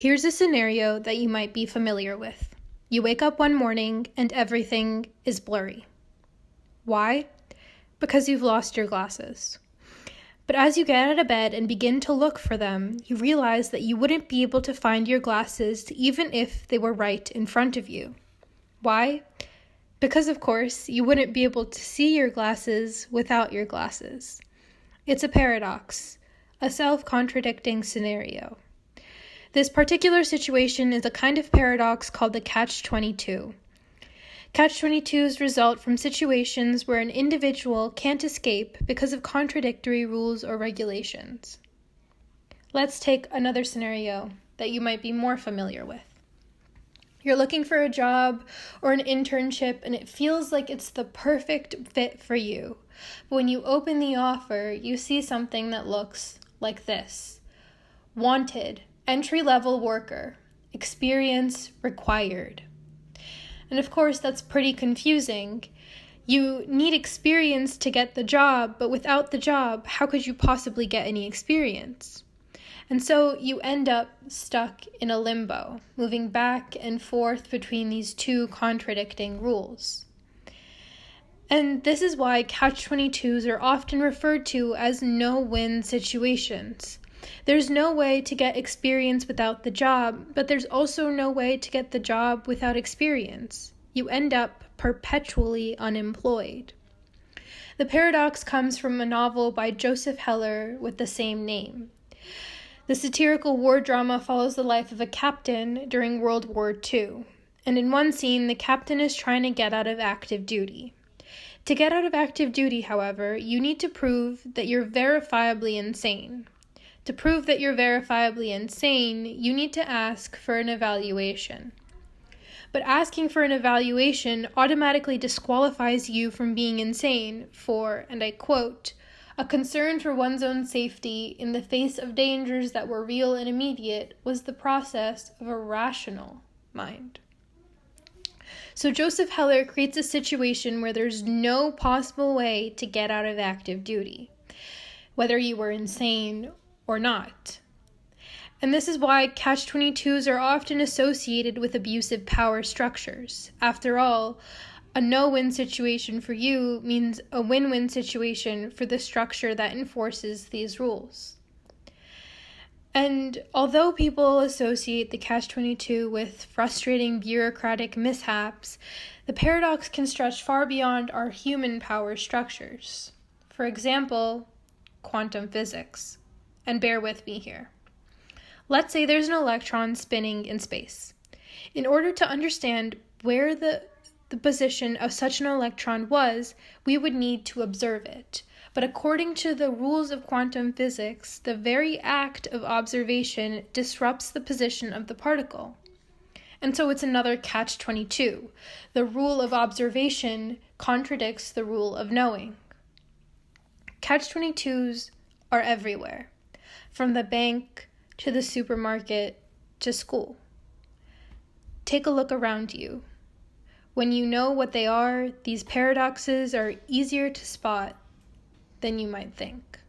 Here's a scenario that you might be familiar with. You wake up one morning and everything is blurry. Why? Because you've lost your glasses. But as you get out of bed and begin to look for them, you realize that you wouldn't be able to find your glasses even if they were right in front of you. Why? Because, of course, you wouldn't be able to see your glasses without your glasses. It's a paradox, a self-contradicting scenario. This particular situation is a kind of paradox called the Catch-22. Catch-22s result from situations where an individual can't escape because of contradictory rules or regulations. Let's take another scenario that you might be more familiar with. You're looking for a job or an internship and it feels like it's the perfect fit for you. But when you open the offer, you see something that looks like this. Wanted, entry-level worker, experience required. And of course, that's pretty confusing. You need experience to get the job, but without the job, how could you possibly get any experience? And so you end up stuck in a limbo, moving back and forth between these two contradicting rules. And this is why Catch-22s are often referred to as no-win situations. There's no way to get experience without the job, but there's also no way to get the job without experience. You end up perpetually unemployed. The paradox comes from a novel by Joseph Heller with the same name. The satirical war drama follows the life of a captain during World War II, and in one scene, the captain is trying to get out of active duty. To get out of active duty, however, you need to prove that you're verifiably insane. To prove that you're verifiably insane, you need to ask for an evaluation. But asking for an evaluation automatically disqualifies you from being insane for, and I quote, "A concern for one's own safety in the face of dangers that were real and immediate was the process of a rational mind." So Joseph Heller creates a situation where there's no possible way to get out of active duty, whether you were insane or not. And this is why Catch-22s are often associated with abusive power structures. After all, a no-win situation for you means a win-win situation for the structure that enforces these rules. And although people associate the Catch-22 with frustrating bureaucratic mishaps, the paradox can stretch far beyond our human power structures. For example, quantum physics. And bear with me here. Let's say there's an electron spinning in space. In order to understand where the position of such an electron was, we would need to observe it. But according to the rules of quantum physics, the very act of observation disrupts the position of the particle. And so it's another Catch-22. The rule of observation contradicts the rule of knowing. Catch-22s are everywhere, from the bank to the supermarket to school. Take a look around you. When you know what they are, these paradoxes are easier to spot than you might think.